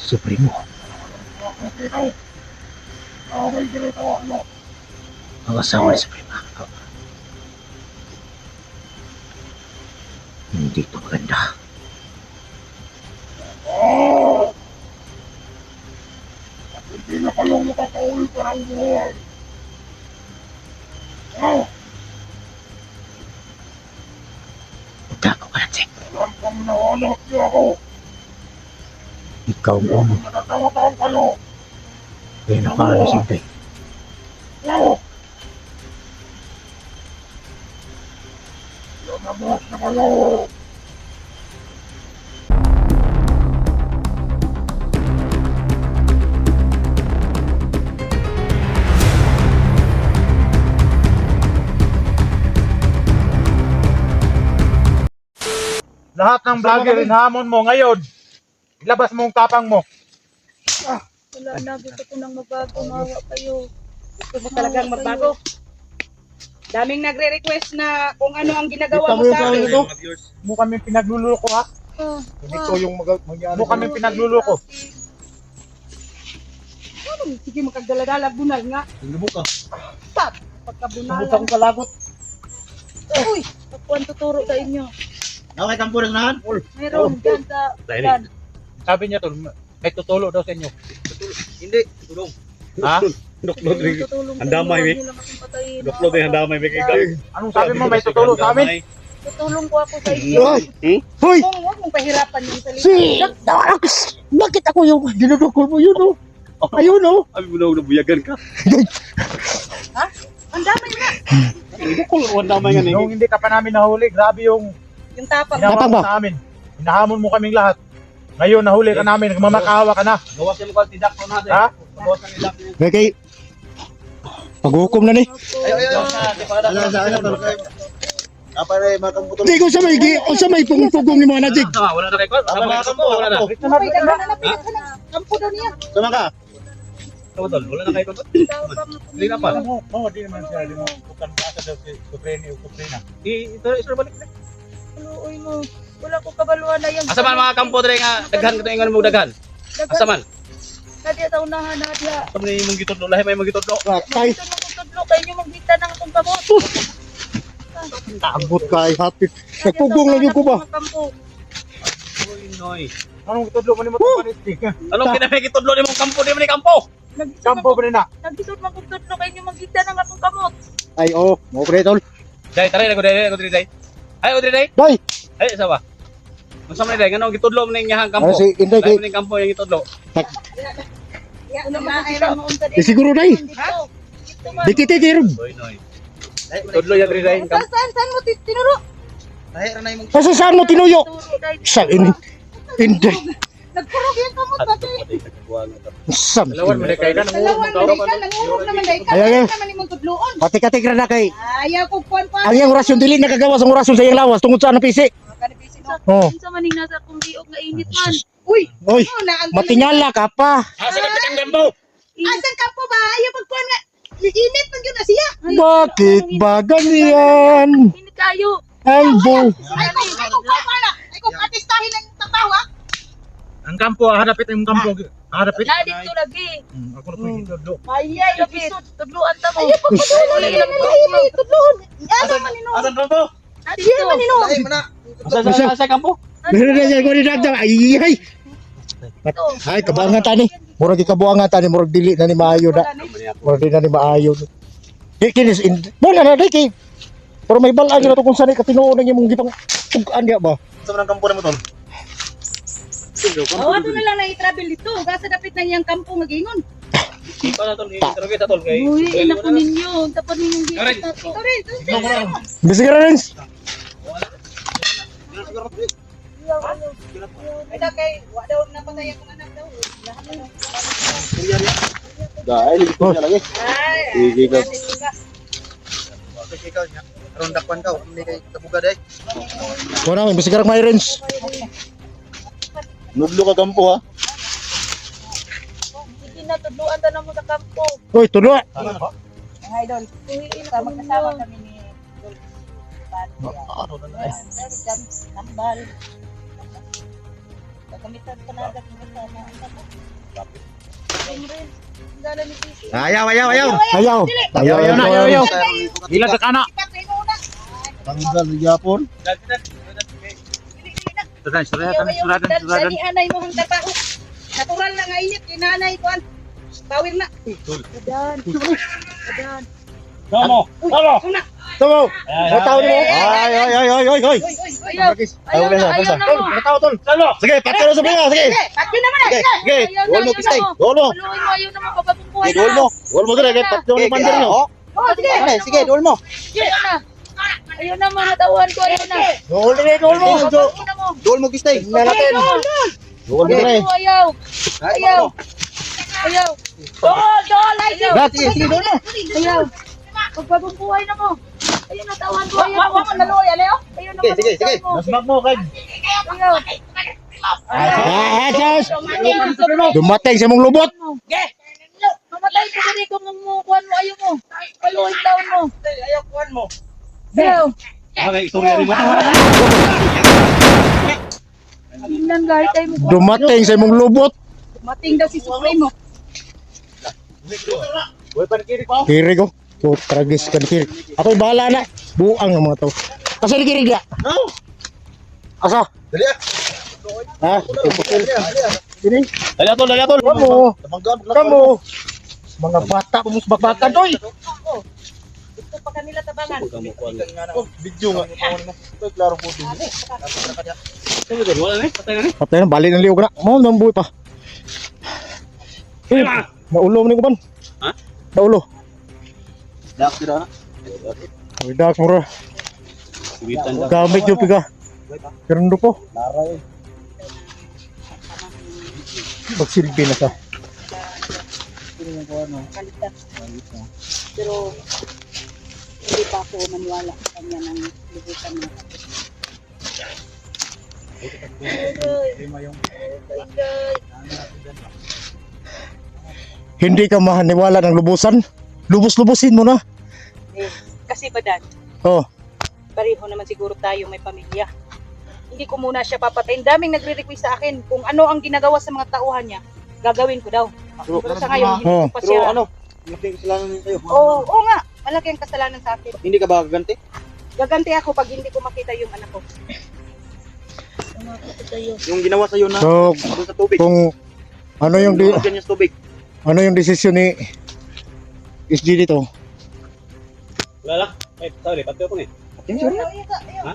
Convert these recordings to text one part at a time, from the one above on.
Supremo. Ang asawa ni Suprema. Hindi ito maganda. Hindi na kayo makakauwi pa ng buhay. Utago ka natin. Alam kang nahanap niyo ako. Ikaw ang uno. Natawag kayo. Kaya nakaalasing tayo. Lumabas na kayo. Lahat ng vlogger hinamon mo ngayon. Ilabas mo ang tapang mo. Wala na, gusto ko nang magbago, mawa kayo. Gusto mo talagang magbago? Daming nagre-request na kung ano ang ginagawa mo sa akin. Mo kami pinagluloko ha. Ito yung magyari. Mo kami pinagluloko. Sige, magkagdala-dala, bunal nga. Lubok ka. Stop! Pagkabunalan. Lubok ka lagot. Uy! Ako ang tuturo sa inyo. Nakay kang punas nahan. Meron dyan sa dyan. Sabi niya to, may tutulo daw sa inyo. Hindi. Tulong. Ha? Doklod rin. Tutulong Ang damay, sa inyo, eh. huwag niyo lang akong patayin. Doklod rin. Ang damay. May kigal. Anong sabi mo may tutulo sa amin? Tutulong ko ako sa inyo. Hoy! Huwag mong pahirapan yung salita. Si! Bakit ako yung dinudukol mo yun, oh? Ayun, oh! Abi mo na buyagan ka. Ang damay nga. Dukol. Ang damay nga. Nung hindi ka pa namin nahuli, grabe yung Yung tapang. hinahamon Tapang mo ba? sa amin. Hinahamon mo kaming lahat. Ngayon nahuli ka namin, nagmamakawa ka na. Gawas yung mga tidak ko natin. Ha? Gawas ang tidak. May kay... Paghukom na ni. Apa rin makang putol. Hindi ko sa may pungpugong ni mga nadig. Wala na kay Kwan. Wala na. Okay, dala na pinag ka na. Kampo daw niya. Sama ka. Wala na kay Kwan. Hindi na pa. Oo, di naman siya. Di mo, bukan basa daw si Supreni o Suprena. Ito balik. Luoy mo. Wala ko kabaluan na yung... Asa man mga kampo dre nga daghan kato ingon mo daghan. Asa man? Nadya sa unahan na nadya. Kami mong gitudlo lahi may mong gitudlo. Ratay. Ito nung tutudlo kayo nyo magbita ng akong kamot. Abot ka ay hapit. Nagpugong lang yung ko ba? Uy noy. Anong tutlo mo ni mo ito panistik? Anong kinamay gitudlo nimong kampo di man ni kampo? Kampo ba rin na? Nagdisod man kong tutudlo kayo nyo magbita ng akong kamot. Ay, oh. Mo pre, tol. Dai tara ko dre dai. Ay o dre dai. Day! Ay sa ba? Unsa man dai nganong gitudlo man ning yahang kampo? Ano si Inday Ay kay... ning kampo yung gitudlo. Yan Wala na, makikita ayun. mo unta Eh, siguro, day. Ha? Dito man. Dikiti, tirog. Uy noy. Tudlo ya dre dai kampo. Saan mo tinuro? Kasi saan mo tinuyo? Tuturo dahil Sa Inday. Nagpurog yan kamot pati. Sam. Dalawan man dai kay kan Dalawan man ka, nangurog naman dahil ka. Ay, ay, ay. naman imong tudloon. Pati-katik na kay... Ayaw ko kuwan pa. Ang iyang orasyon, dili nakagawas ang orasyon sa iyang lawas tungkol sa anapisi. Oh. Sa maning nasa kong diok nga init man. Uy, Oy, ano na ang matingala ka pa. Asa ka pitang kampo? Asan ka po ba? Ayaw magkuhan nga. Init man yun na siya. Bakit ba ganyan? Init kayo. Ang bull. Ay, kung pala. Ay, kung artistahin lang yung tatawa. Ang kampo, hanapit yung kampo. Hanapit. Na dito lagi. Ako na po yung tutlo. Ayay, Lagi. Tudluan ta mo. Ayaw, pagkutulong na ilang malay. Tudloon. Ano man ino? Asan kampo? Na dito. man ino? Asa kampo? Meron na siya ko ni Dagdag. Ay. Ay, kabangan tani. Murag ikabuangan tani, murag dili na ni maayo da. Murag dili na ni maayo. Di kinis in. Wala na di kay. Pero may balaan na to kung saan katinuon ang imong gipang tugan diya ba? Sama ng kampo na mo tol. Oh, ato na lang na i-travel dito. Gasa dapit na iyang kampo ngagingon. Para tol interrogate tol kay. Uy, inak ko ninyo. Tapos ninyong dito. Alright. Ikaw rin. Bisig ra rin. Ay, kay, wala daw napatay akong anak daw. Lahat na daw. Dahil ito niya lagi. Ay, Sige ka. Ikaw niya. Aron dakpan ka. Hindi kay kabuga day. Wala may bisig ra may range. Nudlo ka kampo ha. Sige na, tudluan ta na mo sa kampo. Oy, tulo. Ay, Idol. Uy, inak Kasama ko kasama ninyo. kami ni Idol. Tambal. Kagamitan pa na agad ng kasama. Ayaw. Ayaw na. Ayaw. Ilan sa kana? Tanggal yapon. Suradan. Dani anay mo ang trabaho. Natural na nga init, kinanay ko. Bawir na. Adan. Tomo. Una. Tumo. Bataw mo. Ay. Ayaw na mo. Bataw tol. Sige, patay na sa pinga. Sige. Patyo naman eh. Sige. Gol mo pistay. Gol mo. Paluin mo, ayaw na mo. Bababungkuhan na. Gol mo. Gol mo dire kay patyo ni pandir nyo. Oh, sige. Sige, gol mo. Ayaw na. Ayaw na mo. Natawan ko. Ayaw na. Gol dire, gol mo. Bababungkuhan na mo. Gol mo pistay. Natin. Gol dire. Ayaw. Ayaw. Gat, sige, gol mo. Ayaw. Magbabungkuhan na mo. Ayaw na tawan ko. Ayaw Wa mo naluoy ale oh. Ayaw na Sige. matawan mo. Nasmak mo kay. Ayaw. Sus. Dumating sa mong lubot. Mamatay ko dali kung mumukuhan mo. Ayaw mo. Paluin taon mo. Ayaw kuan mo. Ayaw. Okay, istorya rin mo. Tingnan kahit tayo mo. Dumating sa mong lubot. Mating daw si Supremo. Kiri ko. So, tragis ka ni Kiri. Ako'y bahala na. Buang ang mga to. Asa ni Kiri dia? Asa? Dali ah. Ha? Kiri? Dali atol. Kamu. Mga bata pa mus bakbakan doy. Gusto pa kanila tabangan. Video nga. Klaro po din. Wala na, patay na ni. Patay na balik ng liog na. Mo nang buhay pa. Naulo ni ko ban. Ha? Naulo. Dak tira na. Uy dak mura. Subitan dak. Gamit yung piga. Kerundo po. Pagsilbi na sa. Pero hindi pa ako maniwala sa kanya ng lubusan na. Hindi ka mahaniwala ng lubusan. Lubos-lubusin mo na. Kasi ba dad, Oh. pareho naman siguro tayo may pamilya. Hindi ko muna siya papatayin. Daming nagre-request sa akin kung ano ang ginagawa sa mga tauhan niya. Gagawin ko daw. Pero sa ngayon, hindi ko pa siya. Malaki kasalanan niyo kayo. Oo nga. Malaki ang kasalanan sa akin. Hindi ka ba gaganti? Gaganti ako pag hindi ko makita yung anak ko. Yung ginawa sa iyo na So, doon sa tubig. kung ano yung Lagyan niya sa tubig. ano yung desisyon ni SG dito? Wala lang. Eh, sorry, pati ako ni. Ha?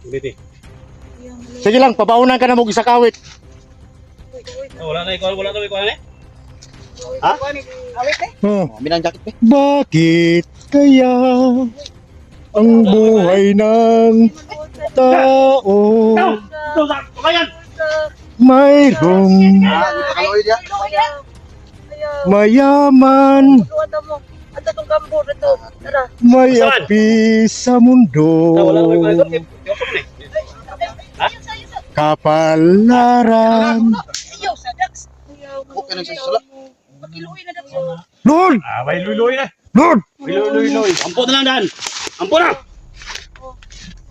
Hindi. Sige lang, papaunan ka na mo isa kawit. Wala na ikaw, wala na ikaw na. Ha? Awit eh. Minang jacket eh. Bakit kaya ang buhay ng tao mayroong mayaman, At itong kambo rito. Tara. may api sa mundo, Wala na ikaw. kapalaran. Ayaw sa dax. Okay na siya sala. Pakiluoy na dax. Lord! May luloy na. Lord! Luloy. Ampo na lang dan. Ampo na.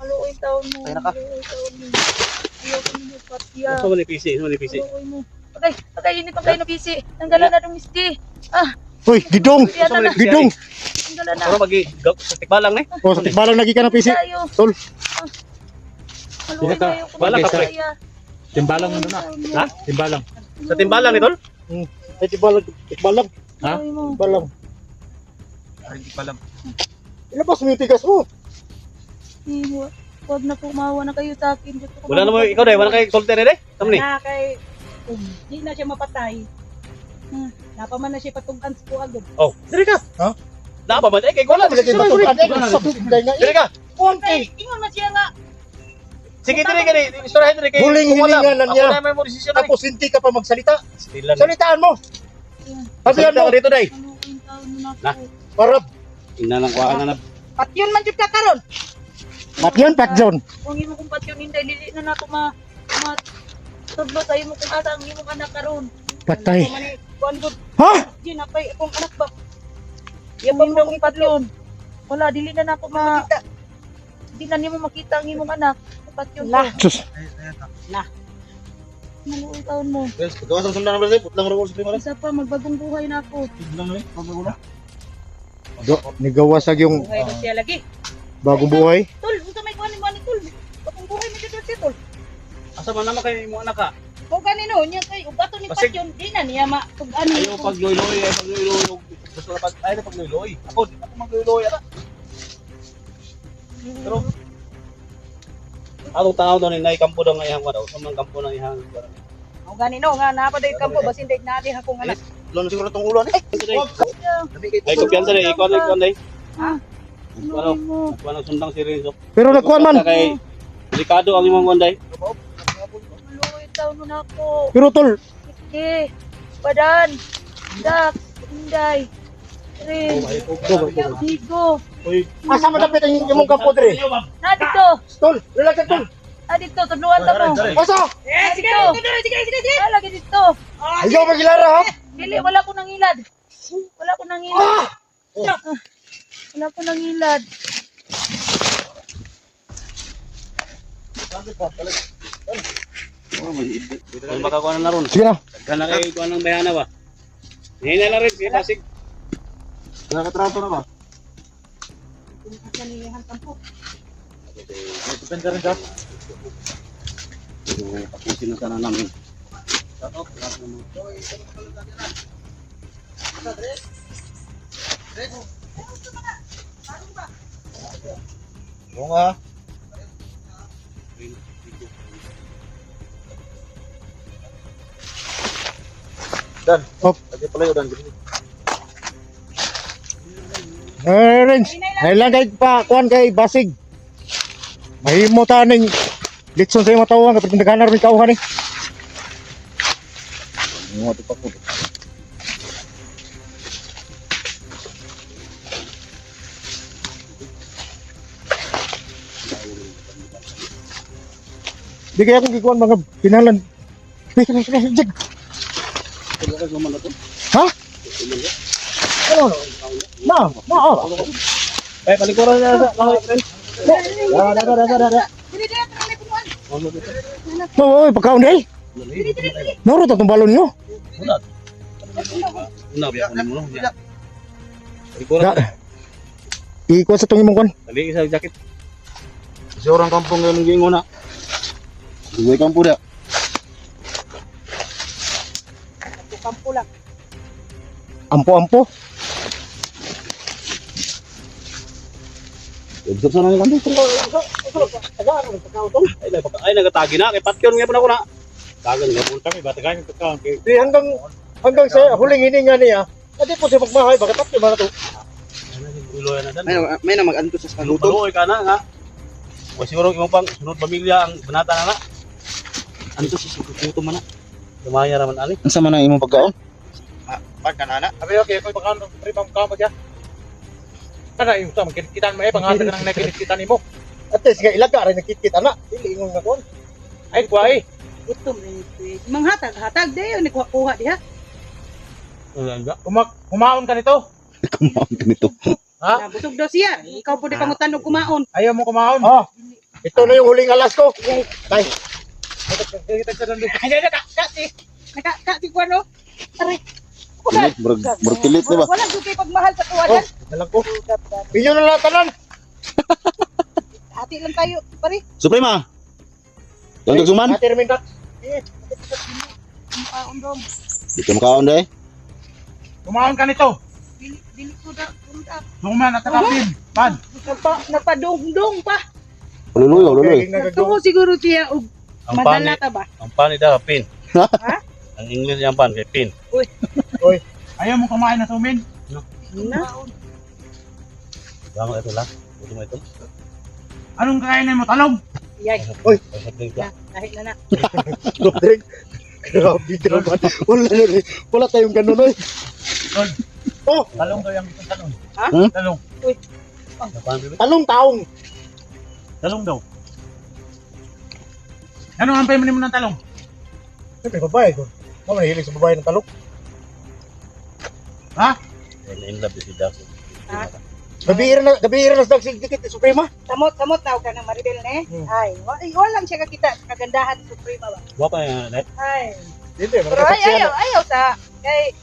Maluoy taon mo. Kaya na ka. Maluoy taon mo. Ayaw ko mo patya. Sa mo ni PC, sa mo ni PC. Maluoy mo. Patay, hindi pa kayo nabisi. Tanggalan na ng misti. Uy, gidong! Yan na. Gidong! Tanggalan na. Pero sa tikbalang ni. O, sa tikbalang lagi ka na pisi. Tayo. Tol. Maluoy na yung Wala ka, pre. Timbalang mo na. Ha? Timbalang. Sa timbalang ni tol. Ay, tikbalang. Ha? Maluoy mo. Tikbalang. Timbalang. Ilabas mo yung tigas mo. Huwag na pumawa na kayo sa akin. Gusto ko Wala na mo ikaw dai, wala kay solter dai. Tama ni. Na kay hindi na siya mapatay. Napaman na siya patugan ko agad. Diri ka. Ha? Na ba man kay wala Lagi ba sa tubig nga. Diri ka. Konti. Ingon man siya nga. Sige diri ka ni. Istoryahin diri kay. Huling hininga na niya. Ako na may mo desisyon na. Tapos hindi ka pa magsalita. Stilan. Salitaan mo. Sabihan mo. dito dai. Maluoy taon mo na Na. ako. Para Ina lang kuha na. At yun man jud ka karon. Pat yun, Pat John. Kung imo kong patyon hindi, lili na nato tudlo sa imo kung asa ang imong anak karon. Patay. Kuan gud. Ha? Di na pay akong anak ba. Yung imo kong patyon. Wala, dili na nako Di na nimo makita ang imong anak. Patyon ko. La. Sus. Maluoy taon mo. Guys, pagkawas ang sundan na ba? Putlang mo sa prima. Isa pa, magbagong buhay na ako. Tignan mo eh. Pagkawas na. Nigawasag yung Buhay na siya lagi. bagong buhay. Tol, ito may kuhanin mo ni Tol. Bagong buhay mo dito si Tol. Asa man naman kayo mo anak ka? Kung ganino, niya kay ugato ni Basig. Pat yun, di na niya ano. Ayaw pagloy-loy, ayaw pagloy-loy. Gusto na ayaw na pagloy-loy. Ako, di ako magloy-loy. Pero, atong tanaw daw ni Nay kampo daw nga ihang daw. Sa mga kampo ng ihang. Kung ganino, nga napaday kampo, basin day na di akong anak. Lalo siguro itong ulo. Ay, kumpiyansa na, ikaw na. Ah. Ano? Ano sundang si Renzo. Pero nakuan man. Kay, delikado ang imong konday. Maluoy taon mo na ako. Pero tol, Sige. Padan. Dak. Inday. Rin. Digo. asa man dapat ang imong kampo diri? Na dito. Tol, lalaki tol. Na dito. Tudluan ta mo. Asa? Sige, sige. Ah, lagi dito. Ayaw magilara ha. Dili, wala ko nang ilad. Wala ko nang ilad. Wala ko nang ilad. Ay, makakuha na ron. Sige na. Kana kay kuha ng bayana ba? Hina na rin, si Pasig. Nakatrato na ba? Kanihan kampo. Depende rin siya. Tapusin na sana namin. Oo nga. Dan. Hop. Lagi pala yun, Dan. Renz, ay lang kay pa kuan kay basig. Mahimo ta ning litson sa imong tawhan kapag naghanar mi kauhan ni. Mga ito pa po. Di kaya akong gikuan mga pinalan. Jig. Ha? Ano? Na. Eh, palikuran na sa kawin. Da. Dili dili pa na kunuan. Oy, pagkaon dai. Noro ta tong balon niyo. Una biya kunin mo no. Da. Palikuran. Iko sa tong imong kuan. Dali isa jacket. Kasi orang kampung yang gingon na. Duwe kampo dia. Kampo lang. Ampo-ampo. Ibig sana ni kanto. Ay nagatagi na kay patyon nga po na. Tagan nga po. Kami batagan yung pagkaon. Di hanggang sa huling hininga niya. Adi po siya magmahay bakit tapos man to. Uloy na dan. May na mag-anto sa kaluto. Lutoy ka na nga. O siguro yung pang sunod pamilya ang banata na na. Anto sa kaluto man na. Lumaya raman ani. Ang sama na imong pagkaon? Pagka na. Sabi okay, ako pagkaon ng pribang kamot ya. Kada yung sa magkikitan mo pangasa ka nang nakikita nimo. At least nga ilaga rin nakikita na. Dili ingon nga kuan. Ay kuwai. Gutom ni manghatag dayo ni kuha diha. Kumaon ka nito. Kumaon ka nito. Ha? Busog daw siya. Ikaw po di pangutan og kumaon. Ayaw mo kumaon. Oh. Ito na yung huling alas ko. Tay. Naka ti kuano. Aray. Berkilit na ba? Wala duki pagmahal sa tuwadan. Dalag ko. Inyo na lang tanan. Hati lang tayo, pare. Suprema. Yang suman? Ate Reminda. Undom. Di ka makaon dai. Kumaon ka nito. Dili ko da punta. Luman at kapin. Pan. Nagpadungdong pa. Ululoy. Nagtungo siguro siya og Ang madala pani, ta ba? ang pani daw pin. Ha? Ang English yung pan kay pin. Ayaw mo kumain na sumin. Na. Bang ito lang. Ito mo ito. Anong kakainin mo? Talong. Yay. Kahit na. Drink. Grabe naman. Wala tayong ganun oy. Oh, Talong daw yung gusto talong. Ha? Talong. talong taong. Talong daw. Ano ang payman mo ng talong? Siyempre, babae ko. Ano nahilig sa babae ng talong? Ha? In love si Daso. Ha? Gabi na sa dikit Suprema. Samot na ka ng Maribel ne. Ay, walang siya kakita kagandahan sa Suprema ba. Wapa yan, eh. Ay. Dili man Pero ayaw sa kay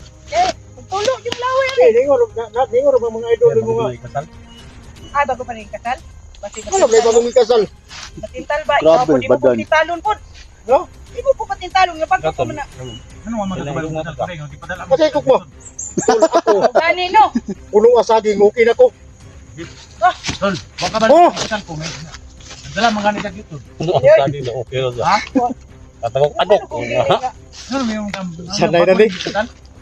tulo yung lawa yan. Eh, ningo ba mga idol mo nga. Kasal. Ay, bago pa rin kasal? Basi Ano ba bagong kasal? Matintal ba? Grabe, Ikaw po, di mo po badan. patintalon po. No? Di mo po patintalon. Nga pag ko na. Ano ang mga kabalo mo sa di padala mo. Kasi ko Tol ako, Gani no? puno asaging okay na ko. Tol, baka ba Oh! kasal ko may. Dala mga nila dito. Ano ang sabi na okay na. Ha? Tatawag Ano adok. kung dili nga? Ano may yung Sanay na ni.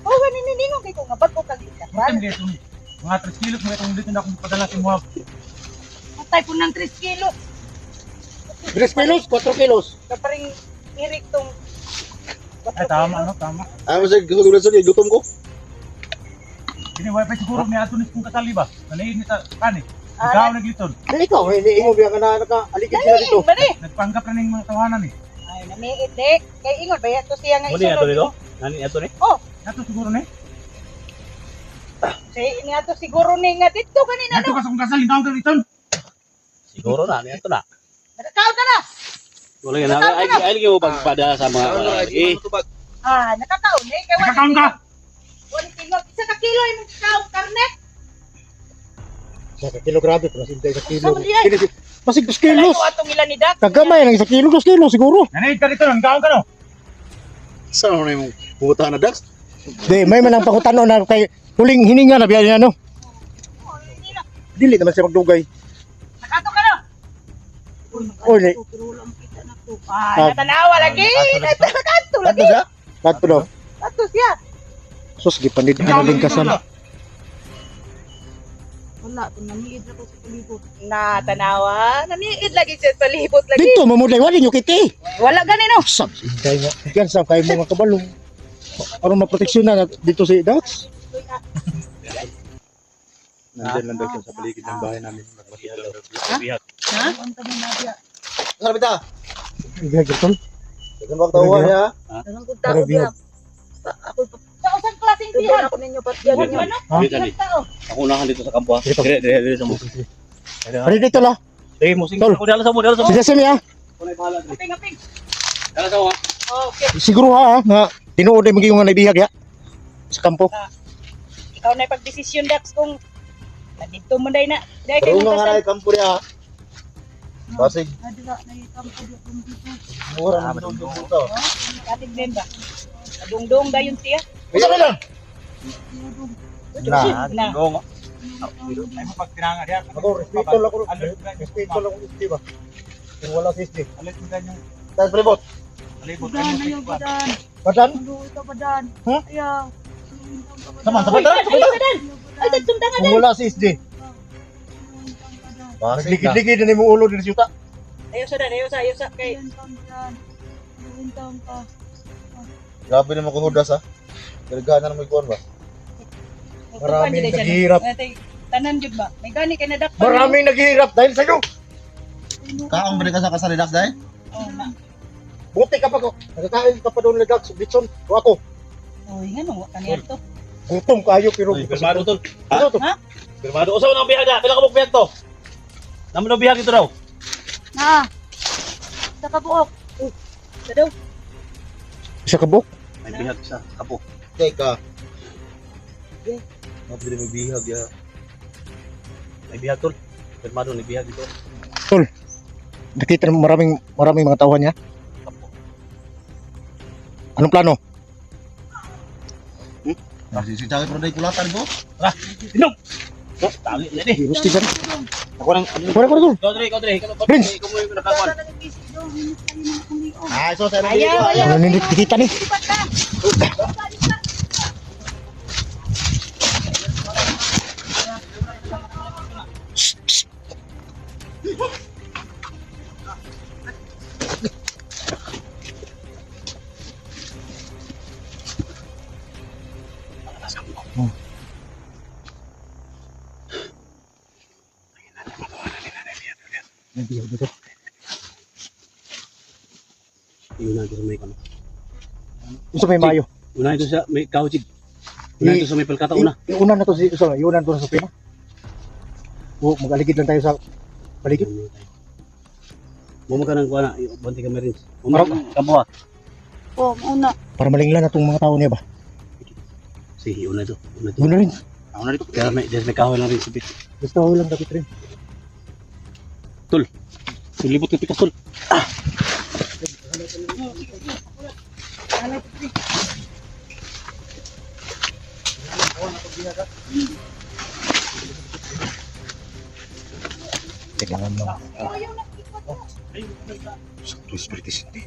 Oh, gani ninong kay ko nga bago ka dito. Hindi ito. Mga 3 kilos mo itong dito na akong padala sa mo. Patay po ng 3 kilo. 3 kilos, 4 kilos. Kaparing irik tong. Ay tama no, tama. Ay, masig, gutom ko. Ini wifi siguro may ato ni kung kasali ba. Nalain ni sa kani. Ah, Ikaw nagliton. Ay, ikaw, hindi mo biya ka na naka-aligid sila dito. Bani. Nagpanggap na ning mga tawanan ni. Ay, namiit de. Kay ingon ba to siya nga Muli ato dito. Nani ato ni? Ato siguro ni. Si ini ato siguro ni nga dito kanina Ato no. ka sa kung kasal ikaw nagliton. Siguro na, ni ato na. Nakakaon ka na. Wala nga na. Ay, lagi mo pagpada sa mga eh. Ah, nakakaon eh. Kay Nakakaon ka. Wala tingog. Isa ka kilo yung kaon karne. Sa kilo grabe, pero sintay sa kilo. Saan mo diyan? Masig 2 Wala kilos. ko atong ila ni Dak. Kagamay lang sa kilo, 2 kilo siguro. Nanaid ka dito, nagkaon ka no. Saan mo na yung pumunta na, Dax? Di, may man ang pangutano na kay huling hininga na biya niya, no? Oh, hindi na. Dili naman siya magdugay. Nakato ka na. Oy, ni. Ah, natanawa lagi. Nakato lagi. siya? Kato daw. Nakato siya. Sus, gipanid na ling kasal. Wala, kung naniid na ko sa palibot. Natanawa. Naniid lagi siya sa libot lagi. Dito, mamulay, wala nyo kiti. Wala ganino. Sab, sintay nga. Yan sa kay mga kabalong. Aron maproteksyon na dito si Dax. Nandyan lang daw siya sa paligid ng bahay namin. Bihag. Ha? Saan bita? Igagitol. Dagan magtawa niya. Dagang kong Para tao bihag. diya. Ako pa. Sa usang klaseng Tuduan bihan. ako ninyo patyan ninyo. Ano? Ha? Dito ni. Ilang tao? Ako unahan dito sa kampo ha. Dire sa mo. Pari dito la. Eh, musing Tol. ako dala sa mo, dala sa mo. Si Jessie ha. Kunay bahala diri. Aping. Dala sa mo. ha? Okay. Siguro ha, nga tinuod ay maging mga naibihag ya. Sa kampo. Ikaw na pagdesisyon Dax kung nandito mo dahil na. Dahil kayo Pero nga magkasal. na kampo niya. Basig, Adira, naitam ko diya kung dito. mura naman doon dito. Katignin ba? Kadungdong dayon siya. Isa ka lang. Na. Gong. Ay mo pag tinanga diya. Ako, respeto lang ako. Respeto lang ako, di ba? Kung wala safety. Alit mo ganyan yung Dahil pribot. alibot Badan na yung badan. Badan? Tuloy ka badan. Ha? Ayaw. Sama, sa Uy, badan? ay, badan. Ay, tagsundangan Kung wala safety. Basig na. Nagligid-ligid na yung ulo din sa yuta. Ayaw sa dan, ayaw sa. Kay, Grabe naman ko hudas ha. Karagahan na naman ikuan ba? Maraming naghihirap. Tanan jud ba? May gani kay nadak. Maraming naghihirap dahil sa iyo. Kaong ba ka sa kasal ni Dax dahil? Oh, na. Buti ka pa ko. Nagkakain ka pa doon nagag sa bitson. O ako. Oy, ngano wa kaniya to? Gutom kayo pero Uy, pirmado tol. Ano to? Pirmado. Usaw nang bihag na. Pila ka mo bihag to? Naman ang bihag ito daw. Na. Sa kabuok. Sa daw. Isa ka buk. May bihag sa kapo. Teka. Mabili mo bihag ya. May bihag tol. Pirmado ni bihag ito. Nakita mo maraming mga tauhan niya. Anong plano? Kasi si Chaki pero dahil kulatan ko. Inom. Oh, tali na ni. Gusti ka. Ako nang Kuha ko. Ikaw dre. Prince! Ikaw mo yung nakakuan. Ah, so sa Ayaw. Ano nindit kita ni? Una ito sa may kano. Isa may mayo. Una ito sa may kauchig. Una ito sa may palkata una. Iunan na to si Iunan to sa pina. Mag-aligid lang tayo sa paligid. Bumag ka ng kuha na, bunti ka marines. Bumag ka buha. Oh, mauna. Para malinglan na itong mga tao niya ba? Sige, una ito. Una ito. Yun na rin. Ako na dito. Kaya may kahoy lang rin sa bit. Basta ako lang dapat rin. Silibot ka pikas tol. Tignan mo. Sakto spiritis hindi.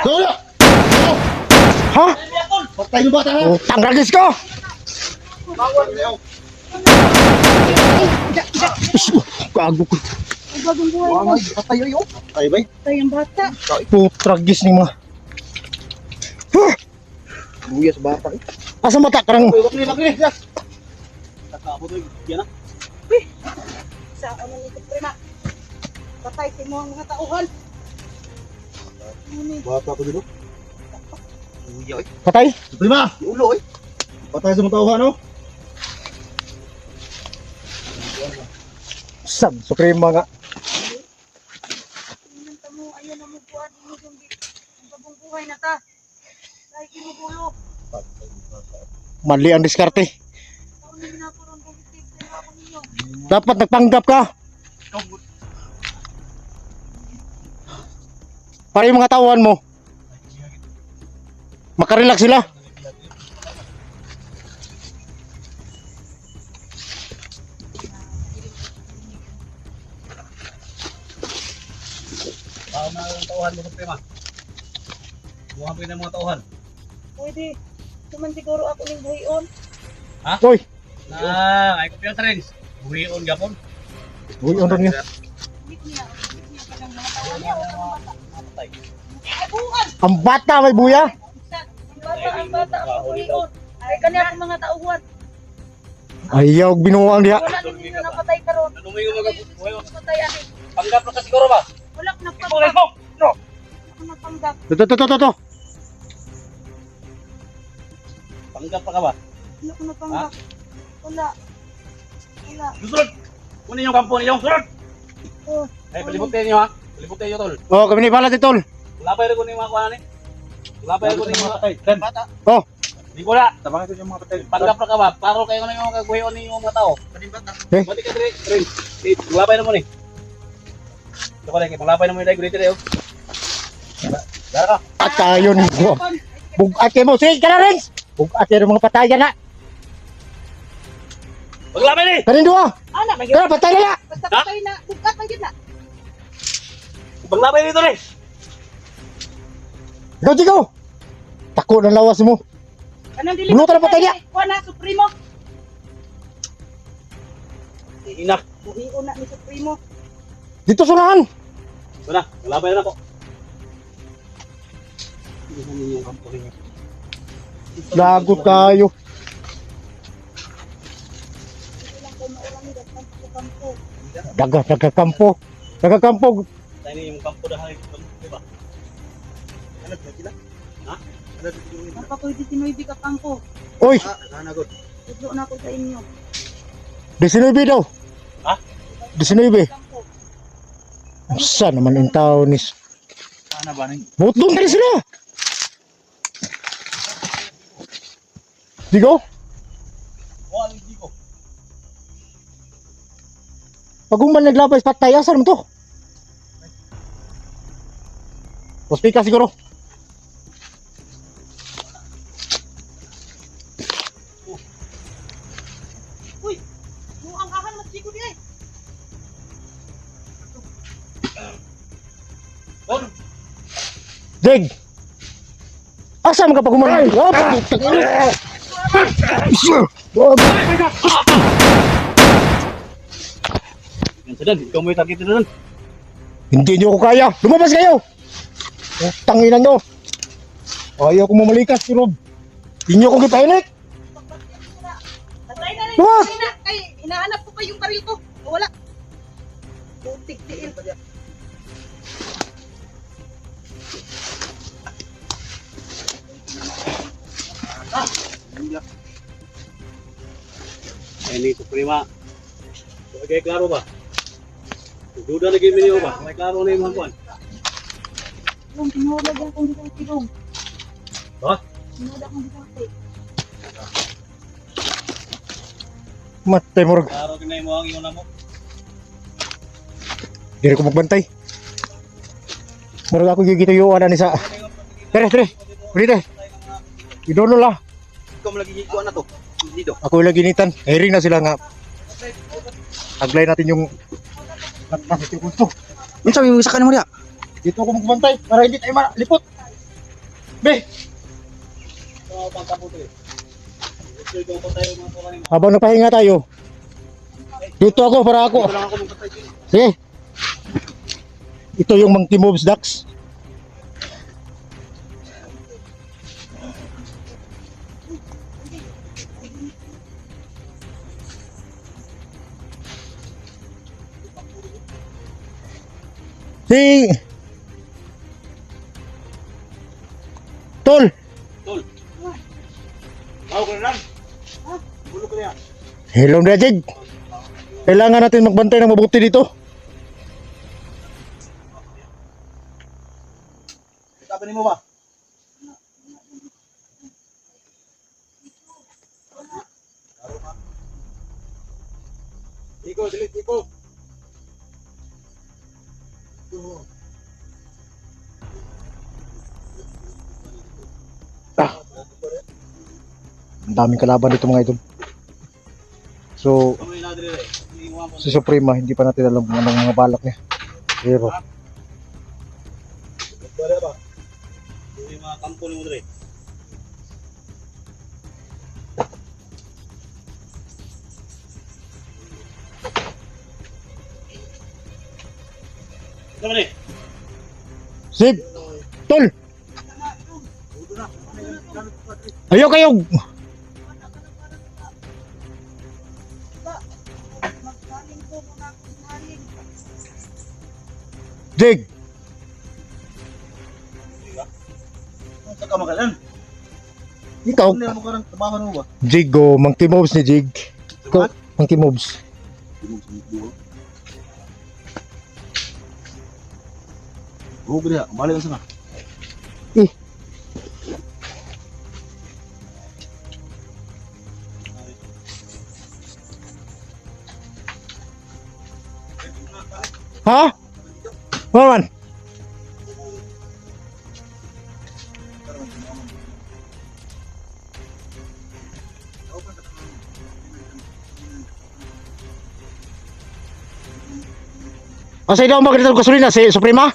Lola! Ha? Patay yung bata ha! Utang ragis ko! Gago ko. Ang bagong buhay. Patay yun! Patay ba? Tayo ang bata. Putragis ni mga. Buya sa bata eh. Asa mata karang Lakli! Nakaabot mo yan na. Sa ano nito, prima. Patay si mo ang mga tauhan. Bata ko dito. Buya eh. patay? Prima! Ulo eh. Patay sa mga tauhan no? Sab, suprema nga. Tingnan ka mo, ayun na mo buwan. Ang bagong buhay na ta. Dahil kinugulo. Mali ang diskarte. Taon na ginakaroon kong itik. Pero ako ninyo. Dapat nagpanggap ka. Para yung mga tauhan mo. Makarelax sila. Baka mga tauhan mo sa prima. Buha mo ng mga tauhan. Pwede. Tuman siguro ako ng buhayon. Hoy, Ay ko piyang trends. Buhion gapon. uy, ano niya? Meet niya. Meet niya ka ng mga tauhan niya. Huwag kang bata. Ay, buwan! Ang bata may buya. Ang bata ang buhayon. Ay, kanya ang mga tauhan. Ayaw binuang diha. Wala din ninyo napatay karon. Ano mo yung mga buhion? Napatay ako. Panggap na ka siguro ba? Wala ko Smoke, napanggap. smoke! No! Wala ko napanggap. To. Panggap pa ka ba? Wala ko napanggap. Wala. Wala. Susunod! Kunin yung kampo ninyo. Sunod! Oh, Ay, palibutin niyo ha. Palibutin niyo tol. Oh, kami ni pala titol. Wala pa rin kunin yung mga kuha na ni. Wala pa rin kunin yung mga patay. Bata. Oh. Di ko na. Tabang ito yung mga patay. Panggap na ka ba? Paro kayo na yung mga guhion ni yung mga tao. Eh? Bati ka dire. Wala pa rin mo ni. Ito ko lang. Wala pa rin mo yung dahil dire. Dara ka. At tayo ni bugat kayo mo. Sige ka na rin. Bugat kayo ng mga patayan na. Maglaban ni! Kanin duwa. ana, may Kaya patay na na. basta patay na. Bukat man yun na. Maglaban dito ni! Ikaw, Chico. Tako ng lawas mo. Anong dili? Bulutan na patay niya. Kuha na, Supremo. Inak. Buhiyo na ni Supremo. Dito sunahan. Wala. Maglaban na ako. Hindi namin yung kampo ninyo. Lagot kayo. Daga kampo. Tayo na yung kampo dahil. Diba? Anak na sila. Ha? Anak na sila. Napa pwede sinuibi ka pangko. Oy, Nanagot. Tudlo na ako sa inyo. 19 daw. Ha? 19. Pangko. Saan naman yung tao ni... Ano ba ning? Buot doon tayo sila. Digo? Wala, hindi ko. Pag human naglabay sa patay, asan mo to? Hospital siguro. Uy, mukhang kahan magsiko di ay. Dig! Asa mo ka pag human? Yan sa dan, ikaw mo yung target na dan. Hindi nyo ko kaya. Lumabas kayo! Tanginan nyo. Ayaw ko mamalikas si Rob. Hindi nyo kong kipahinik. Tatay na rin. Luwas! Tatay na. Ay, hinahanap ko pa yung baril ko. Wala. Putik tiil. Ay, ni Suprema. So, kaya klaro ba? Duda lagi minyo ba? May klaro na yung mga kuwan. Yung tinulag akong dito tirong. Ha? Tinulag akong dito. Matay mo Rob. Klaro kinay mo ang iyong namo. Hindi ko magbantay. Murag ako gigito yung ana ni sa... Tere. Ulit Idono lah. Ikaw mo lagi hikuan na to. Dito. Ako yung lagi nitan. Hiring na sila nga. Taglay natin yung... Lakas ito gusto. Ano sabi mo sa kanimo diya? Dito ako magbantay para hindi tayo malipot. Be! Habang nagpahinga tayo. Dito ako para ako. Sige. Ito yung Monkey Moves Dax. Si Tol. Ako ka na lang. Bulog ka niya. Hello Rajig. Kailangan natin magbantay ng mabuti dito. Sabi mo ba? Iko, delete iko. Ang daming kalaban dito mga idol. So, Kamo yung nadire. Iniwan ko. si Suprema, hindi pa natin alam kung anong mga balak niya. Pero, Bala ba? Yung mga kampo ni mo dire. Ito man eh. Sig! Tol! Ayaw kayo! Jig! Sa kamagalan. Ikaw? Hindi mo karang trabaho mo ba? Jig go, Monkey Moves ni Jig. Ikaw, Monkey Moves. Oo, gila. Balik ka sana. Eh. Ha? Wawan? Asa daw magkita ng gasolina si Suprema?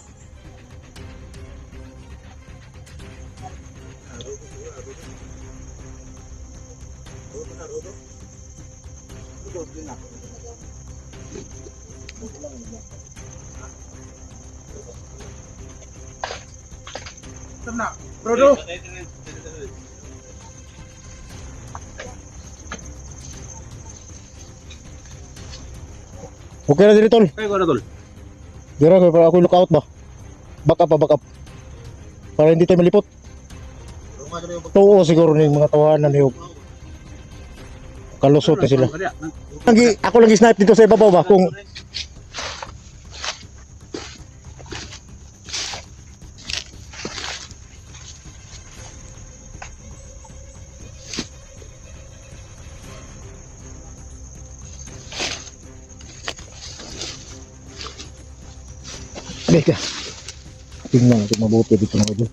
Brodo. Okay na dito tol. Kaya ko na tol. Dira ko para ako lookout ba. Back up. Para hindi tayo malipot. Tuo siguro ning mga tawanan niyo. Kalusot na sila. Ako lang i-snipe dito sa ibabaw ba kung Teka. Tingnan natin mabuti dito mga idol.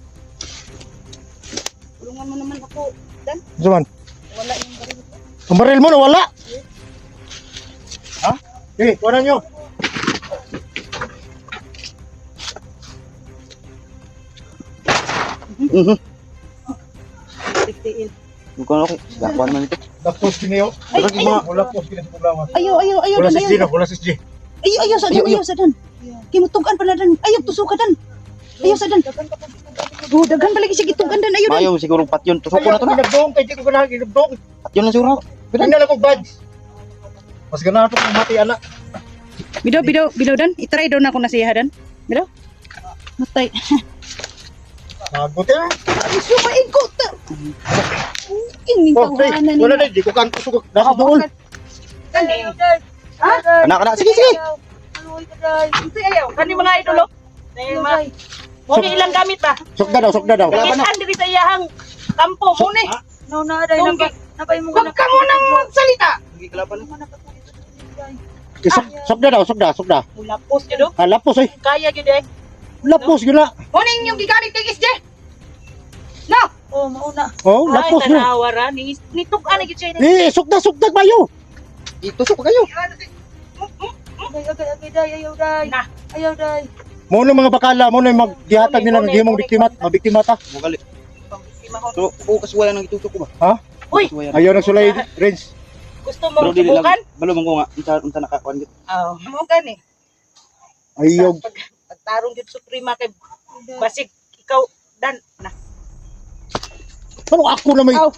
Tulungan mo naman ako. Zaman, Wala yung baril ko. ang baril mo nawala. Ha? Eh, kuha nyo. Tigtiin. Bukan ako. Dakuan man ito. Lapos kiniyo. Ay, ay, Wala po kiniyo sa programa. Ayaw, ayaw, ayaw. Wala Dan, si ayaw. Gina, wala si G. Ayaw sa dan, ayaw sa dan. Kimutugan pa na dan. Ayaw, tusukan dan. Ayaw sa dan. Oh, daghan balik siya gitugan dan. Ayaw dan. Mayo siguro patyon. Tusok ko na to na. Ginagdong, kaya di ko ganahan ginagdong. Patyon na siguro. Pinanggal akong badge. Mas ganahan po kung mati anak. Bidaw dan. I-try daw na ako na siya dan. Bidaw. Matay. Mabuti na. Ay, sumaigot. Ini Oh, hey, tawanan wala niya. na, di ko kanto sugod. Nasa doon. Anak, sige, sige. Hindi ayaw. Kani mga idolo. Muni ilang gamit ba? Sugda daw. Kailan diri sa iyahang kampo muni. No, na aday Tunggi. napay mo Huwag ka munang salita. Sugda daw. Lapos yun do. Ah, lapos eh. Kaya yun eh. Lapos yun na. Muning yung gigamit kay SJ. No. Oh, mauna. Oh, lapos Ay, yun. tanawara. Nitug-an na yun siya. Eh, sugda bayo. Itusok pa kayo. Agay, day, ayaw, day. Na. Ayaw, day. Mo na mga bakala, mo na magdihatag nila ng himong biktima, mabiktima ta. Mugali. So, bukas wala nang itusok ko ba? Ha? Uy. Ayaw nagsulay, Renz. Gusto mo Pero dili lang. subukan? Balo man ko nga. Unta nakakuan gid. Oo. Mo gani. Ayaw. Pagtarong yun Suprema kay basig ikaw dan na. Pero ako na may... Aw.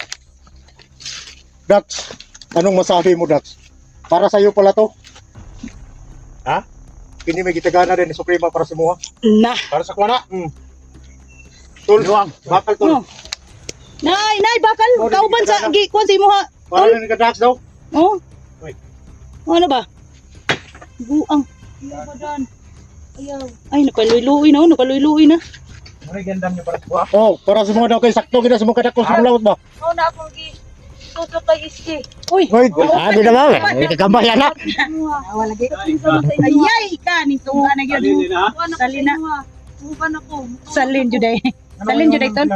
Dax, anong masabi mo, Dax? Para sa'yo pala to. Ha? Kini may gitagana din ni Suprema para sa muha. Na. Para sa kuwana. Tul, bakal tul. No. Nay, bakal kauban sa kuan sa imo ha. Para na ni Dax daw. Oh. Uy. Ano ba? Buang. Ayaw ba, dan? Ayaw. Ay, nakaluy-luy na. Ano gandam niyo para sa buha? Oh, para sa mga daw kay sakto gina sa mga kadakos sa mulawot ba? Oh, na akong tutok kay iski. Uy. Hoy, di na ba? Ay, kagambay anak. Wala gay. Ayay ka ni tunga na gyud. Salina. Bukan ako. Salin jud ay. Salin jud ay ton.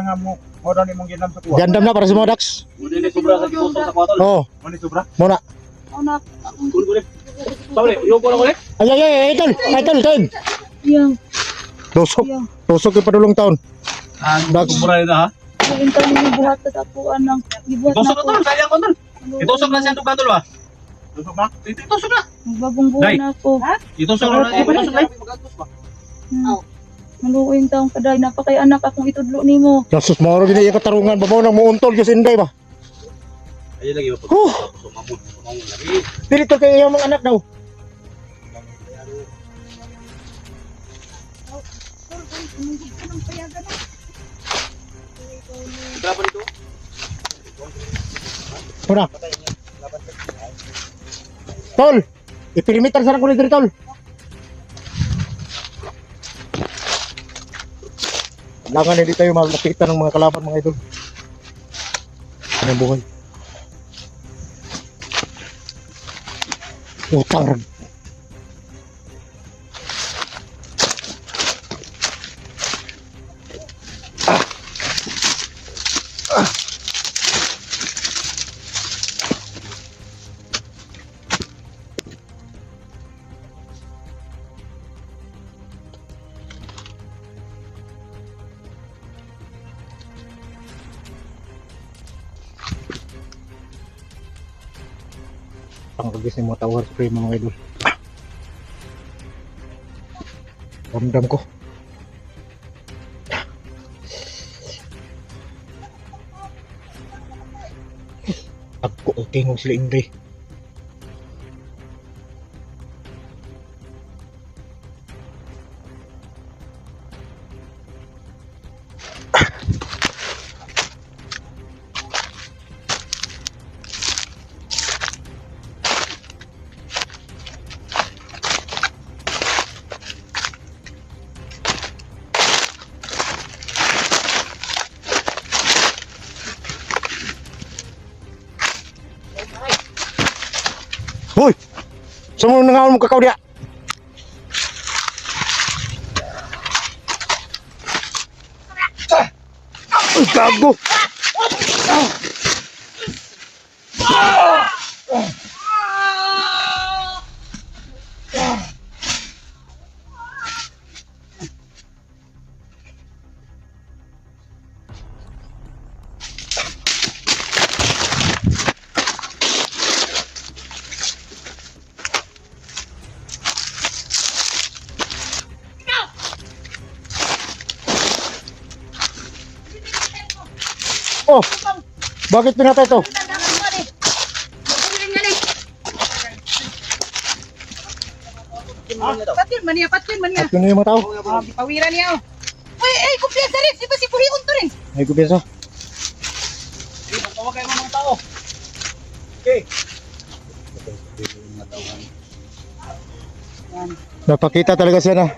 Mo daw ni mong gandam sa buha. Gandam na para sa mga Dax. Dili sobra sa itusok sa kwatol. Oh, Ano sobra? muna. Oh, na. Kulit. Sabi, lupo na kulit. Ay, tol. Ayaw. Tusok yung padulong taon. Dax. Sobra na ha. Ayaw, tayo yung buhat at ako, anang. Ibuhat na Itusok ako. na tol, sayang ko tol. Itusok na siya tol ba? Tusok na? Itusok na. Magbabong buhat Day. na ako. Itusok na. Itusok na. Maluoy taong kaday. Napakay anak akong itudlo ni mo. Kasus mo rin yung katarungan. Babaw nang muuntol yung sinday ba? Ayun lagi ba? Sumamon lagi. Dito kayo yung mga anak daw. Berapa itu? Muna. Tol, ipilimitar sa ko dito, Tol. Kailangan hindi tayo makita ng mga kalaban, mga idol. Anong buhay? Utang rin. Pangkagis ni mga tawar sa prima mga idol. Ramdam ko. Ako o tingog sila Inday. Hoy! Saan mo nangaon mo kakao diya? Gago. Oh, bakit pinatay to? Patyon man niya, patyon man niya. At yun yung mga tao. Pawiran niya. Uy, ay, kumpiyansa rin. Di ba si Puhion to rin? Ay, kumpiyansa. Tawag kayo mga tao. Okay. Napakita talaga siya na.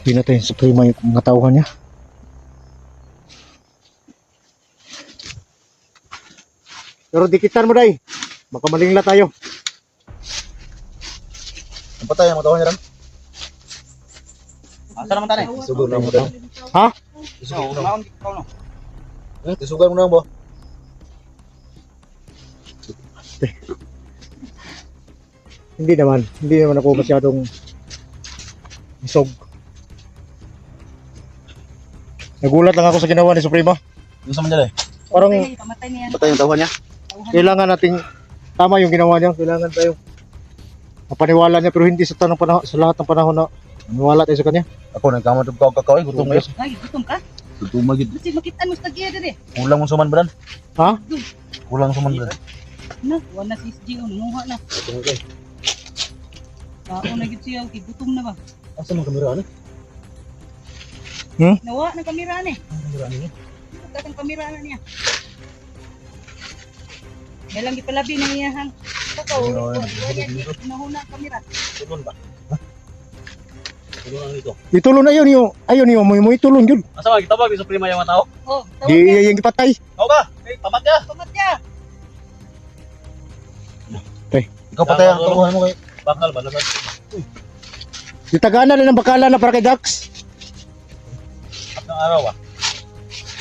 Pinatay sa prima yung mga tauhan niya. Pero dikitan mo day. Baka malingla tayo. Ang patay ang mga tao niya rin. Asa naman tani? Sugar na mo daw. Ha? Naon ikaw no. Sugar mo na mo. Hindi naman ako masyadong isog. Nagulat lang ako sa ginawa ni Suprema. Yung sa manila eh. Parang Pamatay niya. Patay yung tauhan niya. kailangan nating tama yung ginawa niya. Kailangan tayo mapaniwala niya pero hindi sa lahat ng panahon na maniwala tayo sa kanya. Ako nagkamot ko kakawin. Gutom ngayon. Ay, gutom ka? Gutom magid. Kasi makitaan mo sa tagiya din eh. Kulang mo suman ba dan? Ha? Kulang suman ba dan? Na, wala si SG, nunguha na. Kao na gid siya, okay, gutom na ba? Asa man kamera ano? Nawa ng kamera ni. Kamera niya. Katang kamera na niya. Kailang gipalabi na niya hang. Takaw, nahuna ang kamera. Tulon ba? Tulon ang dito. Itulon na yun yung ayun yung mo itulon yun. Asa man gitabag sa prima yung mga tao? Oh, tawag niya. Yung ipatay. Ikaw ba? Okay, pamat ka. Pamat niya. Ikaw patay ang tauhan mo kay. Bakal ba naman? Itagana na ng bakala na para kay Dax. At ng araw ah.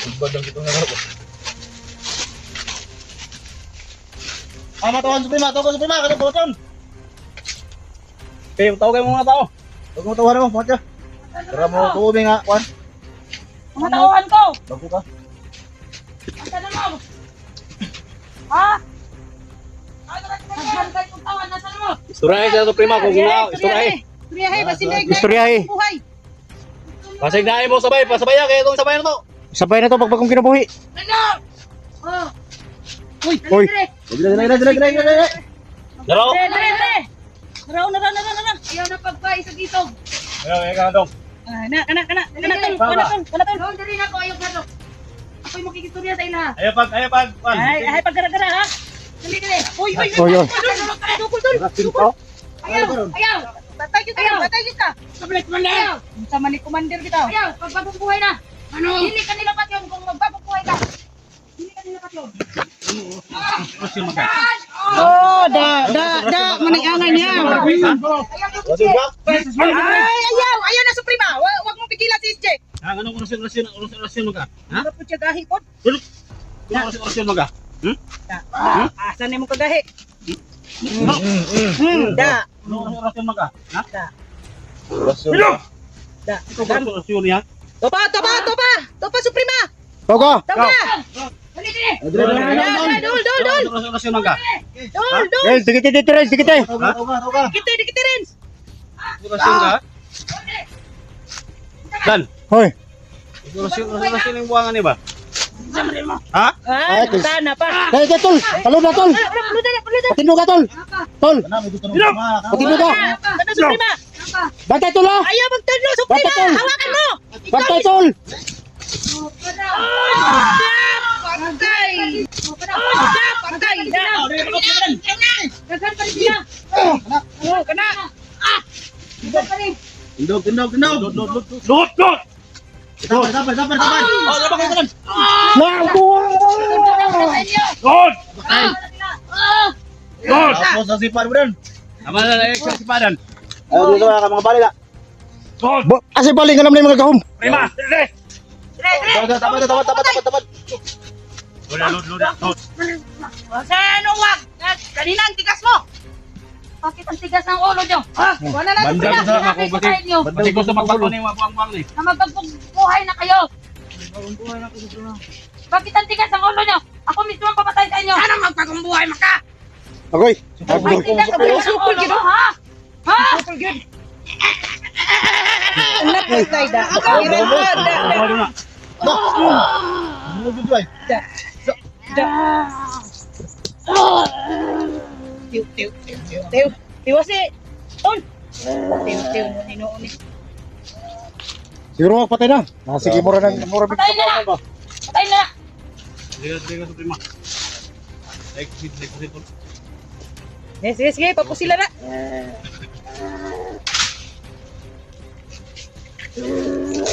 Igbad ang kitong nagaro. Matuhan sa prima, tawag sa prima, kada boton. Okay, tawag kayo mga tao. Huwag mo tauhan mo, pamat ka. Tara mo tuumi nga, Juan. Mga tauhan ko. Bago ka. Asa na mo? Ha? Nagbantay kong tawan, nasa na mo? Isturahe sa prima kung guna, isturahe. Istoryahe, basinday. Istoryahe. Buhay. Pasignahin mo sabay, pasabaya kaya itong sabay na to. Sabay na to pag bagong kinabuhi. Ano? Oh. Uy. Dili. Daro. Dire. Naraw. Ayaw na pagpay sa gitog. Ayaw, ka na dong. Kana tol. Doon diri na ko ayaw na to. Ako'y makikistorya sa ila. Ayaw pag, Juan. Ay pagkara-gara ha. Dali. Uy. Oy. Tukol. Ayaw. Patay kita. Sablit man na. Sa mani commander kita. Ayaw, pagbagong buhay na. Ano? Hindi ka nilapat yun kung magbagong buhay ka. Hindi ka nilapat yun. Oh, da, manang-angay niya. Ayaw na Suprema. Huwag mong pigilan si SJ. Anong orasyon mo ka? Ha? Ano po siya gahi po? Anong orasyon mo ka? Asan na mo kagahi? Da. Anong orasyon mo ka? Ha? Da. Anong orasyon niya? Topa Suprema. Toga. Topa. Dali. Dol. Anong orasyon mo ka? Dol. Guys, dikit. Dikite rin. Anong orasyon ka? Dan, Hoy. orasyon yung buwangan niya ba? Ha? Ah, sana pa. Dai tol. Talon na tol. Patino ka tol. Tol. Patino ka. Ano Suprema? Bantay tol ha. Ayaw magtadlo Suprema. Bantay tol. Hawakan mo. Bantay tol. Patay. Dagan pa rin sila. Kana. Dagan pa rin. Tindog. Lut! Oh, dapat. Oh, dapat kayo kanan. Nakuha. sa inyo. Good! Good! Tapos sa sipan mo din. Tama na lang sa sipadan. Ayaw dito ka mga balik ah. Good! Asa balik ka naman yung mga kahom. Prima! Dire! Tapat. Load. Sino wag? Kanina ang tigas mo. Bakit ang tigas ng ulo nyo? Ha? Wala na Banda ko sa ako Sa inyo. Kasi gusto magpatuloy yung mga buwang-buwang ni. Na magpagbuhay na kayo. Bakit ang tigas ng ulo nyo? Ako mismo ang papatay sa inyo. Sana magpagumbuhay maka. Agoy. Ang tigas ng ulo nyo, ha? Ha? Nakasayda. Tiwa si Ton. Tiw mo ninuon ni. Siguro magpatay na. Sige, mura na. Patay na! Patay na! Sige, prima. Like. Sige, papusila na.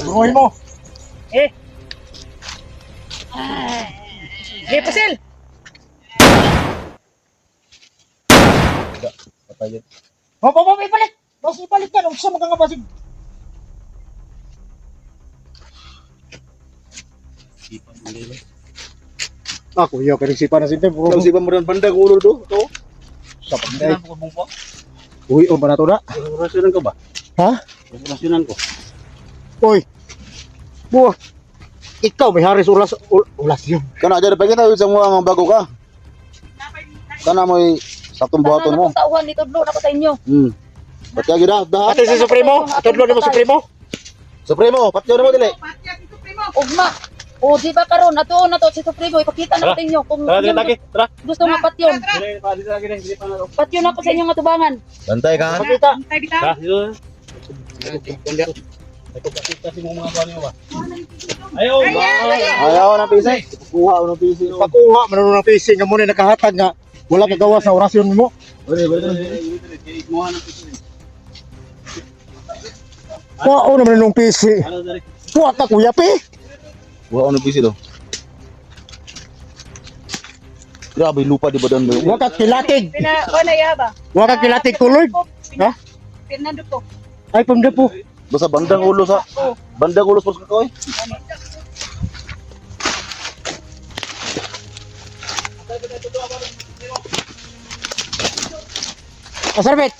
Buruhin mo. Sige, pusil. Patay yun. Ipalit. Bas ipalit ka. Nung sa mga basig. Ako, iya, kanisipan na sinte. Kung sipan mo rin banda ulo do. Ito. Sa panday. Ko bumpo. Uy, o ba na to na? Rasyonan ko ba? Ha? Rasyonan ko. Uy. Buwa. Ikaw, may haris ulas yun. Kana dyan, pagkita yun sa mga bago ka. Kana mo'y saktong buhaton mo. Tauhan dito, Blo, na patay nyo. Ba't kaya gina? Dahan? Ate si Supremo. Atodlo ni mo Supremo. Supremo, patyo na mo dili. Ugma. O, di ba karon ato na to si Supremo, ipakita na natin nyo kung Tara, yun tara, tara. gusto nga patyon. Dire, pa dito lagi din, pa na. Patyon ako sa inyong atubangan. Bantay ka. Pakita. Antay bitaw. Tara, dito. Ito kasi mo mga kuha niyo ba? Ayaw! Ayaw ng pisi. Kuha ko ng pisi. Pakuha, manunong ng fishing nga muna nakahatag nga. Wala ka gawas na orasyon mo. Kuha naman nung PC. Kuha ka kuya pe. Kuha ko ng pisi do. Grabe, lupa di badan mo. Huwag ka kilatig. Wala ya ba? Huwag ka kilatig kulod. Ha? Fernando po. Ay, pamda po. Basta bandang ulo sa... Bandang ulo sa kakoy. Kasarbet.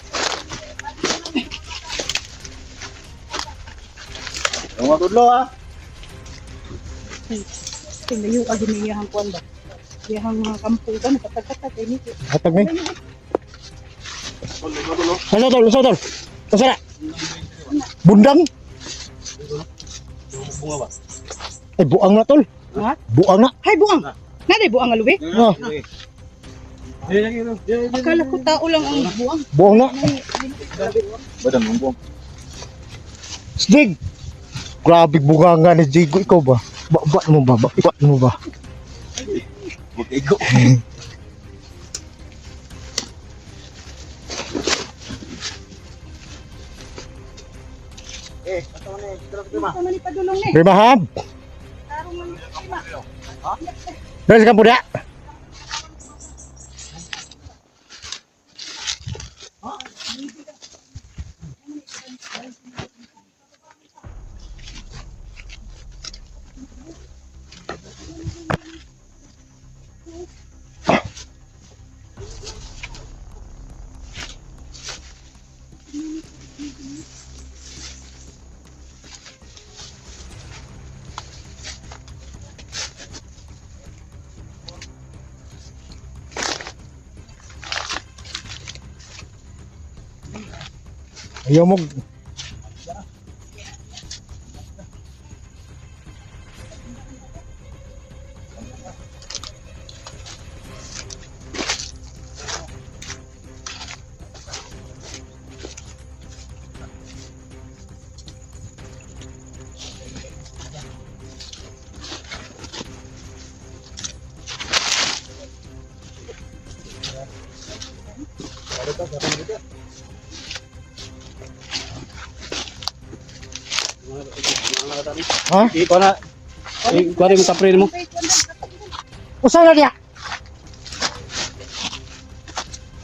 Ang mga tudlo ha. Tingnan yung aginiyahan ko ba? Yang kampo ka nakatakat ini. Hatag ni. Sodol. Kasara. Bundang. Ay, buang na tol. Ha? Buang na. Hay buang. Nade buang nga lubi? Oh, Akala ko tao lang ang buang. buang na. Badan mo. Sdig. Grabe bunganga ni Jigo. Ikaw ba? Ba mo ba? Huwag igo. Sama ni padulong ni. Rimahab. Tarong lang lima. Dari sa kampo dia. Ayaw mo. Ha? Ikaw na. Ikaw rin mo taprin mo. Usa na dia.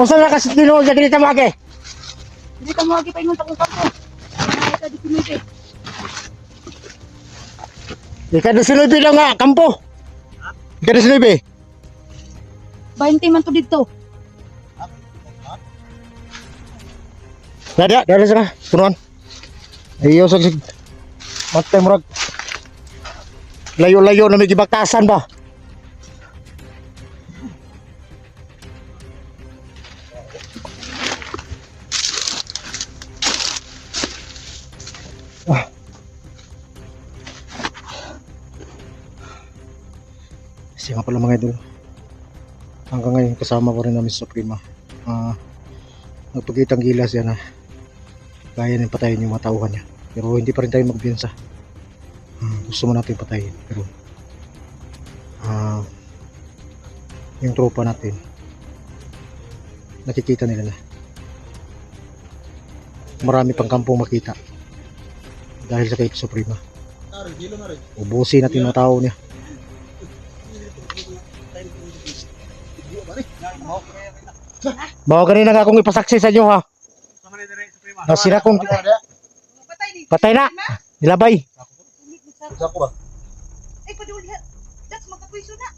Usa na kasi tinuod sa dili ta magi. Hindi ka mo lagi pa ingon sa kong kampo. Ay, ka di kumite. Ika do siloy lang nga kampo. Ika do siloy. 20 man to dito. Dada, dada sana. Punuan. Iyo sa matay murag. Layo-layo na may gibaktasan ba? Kasi nga pala mga idol, hanggang ngayon kasama ko rin namin sa Suprema. Nagpagkitang gilas yan na kaya nang patayin yung mga tauhan niya, pero hindi pa rin tayo magbiyansa. Gusto mo natin patayin, pero yung tropa natin nakikita nila na marami pang kampong makita dahil sa kay Suprema. Ubusin natin mga tao niya. Bawa ganina nga akong ipasaksi sa inyo ha. Sila kong patay na. Nilabay. Isa ko ba? Ay, paduli ha. That's magkapwiso na.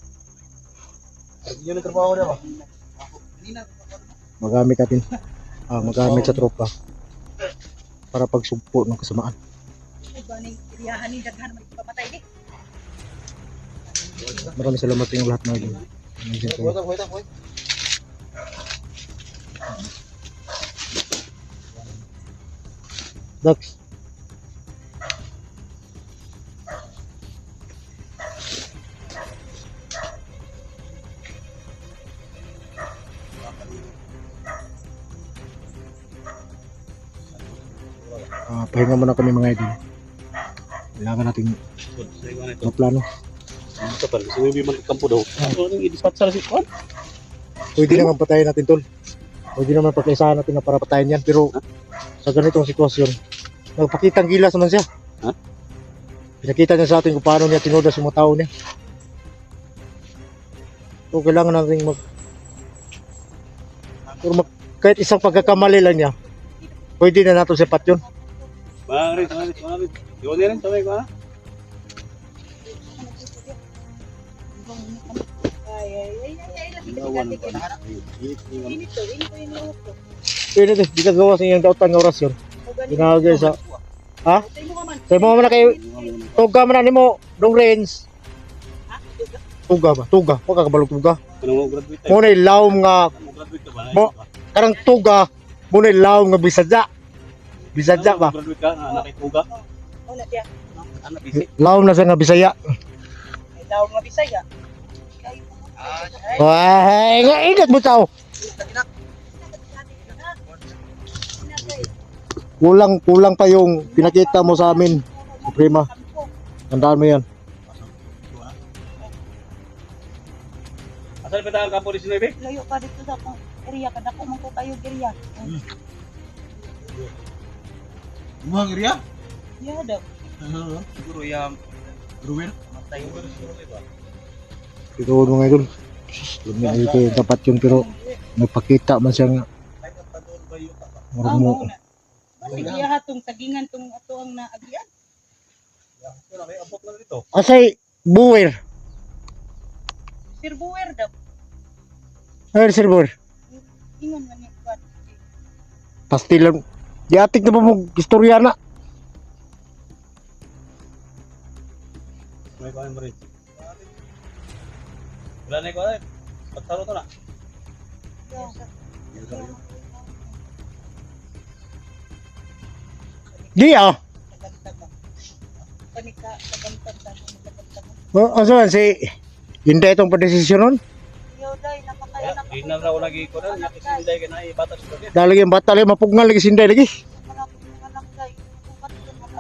Yun ang trabaho niya ba? Magamit natin. Magamit sa tropa para pagsugpo ng kasamaan. Ay, baning iriyahan ni daghan may papatay ni. Maraming salamat sa inyong lahat na yun. Wait. Dax. Pahinga muna kami mga idol. Kailangan natin magplano. Ito pala, gusto mo yung bimang kampo daw. Ano yung i-dispatch sa si Juan? Pwede naman patayin natin tol. Pwede naman pagkaisahan natin na para patayin yan. Pero sa ganitong sitwasyon, nagpakitang gilas naman siya. Ha? Pinakita niya sa atin kung paano niya tinudas yung mga tao niya. So kailangan natin kahit isang pagkakamali lang niya, pwede na natin sipat yun. Marit. Yun rin, sabay ko ha? Ay, lagi ka Inito. Pwede din, di ka gawa sa iyong dautan ng orasyon. Ginagay sa... Ha? Sa mo man na kayo, tuga man na ni mo, dong range. Tuga ba? Tuga. Huwag ka kabalog tuga. Ano mo graduate tayo? Muna ilawom nga, Graduate ka ba? mo, karang tuga, muna ilawom nga bisadya. Bisadya ba? Graduate ka, anak ay tuga. Wala diya. Anak bisi. Lawom na siya nga bisaya. Ay daw nga Bisaya. Wah, nga ingat mo tao. Kulang pa yung pinakita mo sa amin, Suprema. Tandaan mo yan. Asal pa tayo ang kampo ni Sinoy, be? Layo pa dito sa akong area kada ko man ko kayo area. Mga area? Ya daw. Siguro yung Ruben. Matay mo rin siguro, ba? Ito mga idol. Lumili ko dapat yun pero nagpakita man siya nga. Marag mo. Sige hatong tagingan tong ato ang naagian. Wala kayo, abot lang dito. Asay buwer. Sir Buwer daw. Ay, sir buwer. Ingon man ni Juan. Pastilan. Di atik na pa mo istorya na. May kain mo rin. Wala na ikaw, pagsaro to na. Di Panika sagantag ta Asa man si Inday itong padesisyon nun? Yo dai napakaya na Hindi na raw lagi ko na, nakisinday ka na, ibatas ko din. Dahil yung bata lang mapugnan lagi si Inday lagi.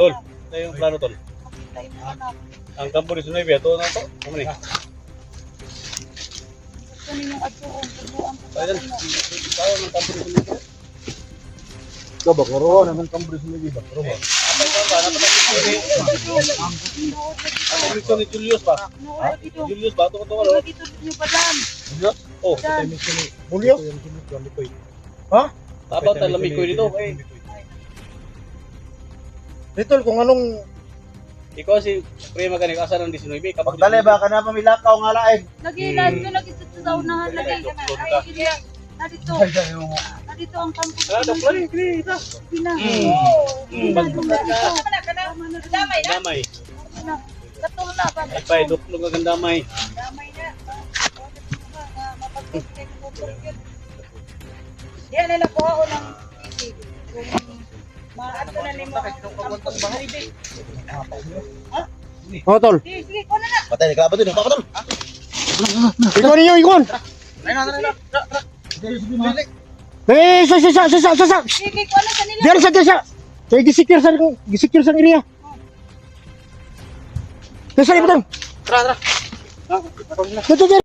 Tol, ito yung plano, tol. Ang kampo ni Sinoy, ito na to. Ano ni? Kaninong adtuon tubuan ko. Ayan, tayo ng kampo ni Sinoy. Ikaw ba? Karoon naman kampo ni Sinoy ba? Karoon ba? Apa ikaw ba? Mission ni Julius ba? Nuod dito. Julius ba? Tungkol Nuod dito niyo ba dan? Julius? Oh, Dan. Mulyo? dapat na lamig ko dito. Eh, Dito kung anong ikaw si Pre Maganik asa ng 19 kapag Pagdali ba ka na pamilakaw nga laing? Lagi live ko lagi sa unahan lagi. Na dito. Na dito ang kampo. Pina. Damay na. damay. Katul na pa. Ay pa duklog ang damay. Damay na. Yan nila po ako ng isig. Maato na limo ang kampong bahay. Oh, tol. Sige, ko na na. Patay, nagkabot yun. Papatol. Ikon ninyo, ikon. Eh, sa. Sige, ko na sa nila. Diyan sa. Kaya gisikir sa area. Kaya sa ibutang. Tara. Dito.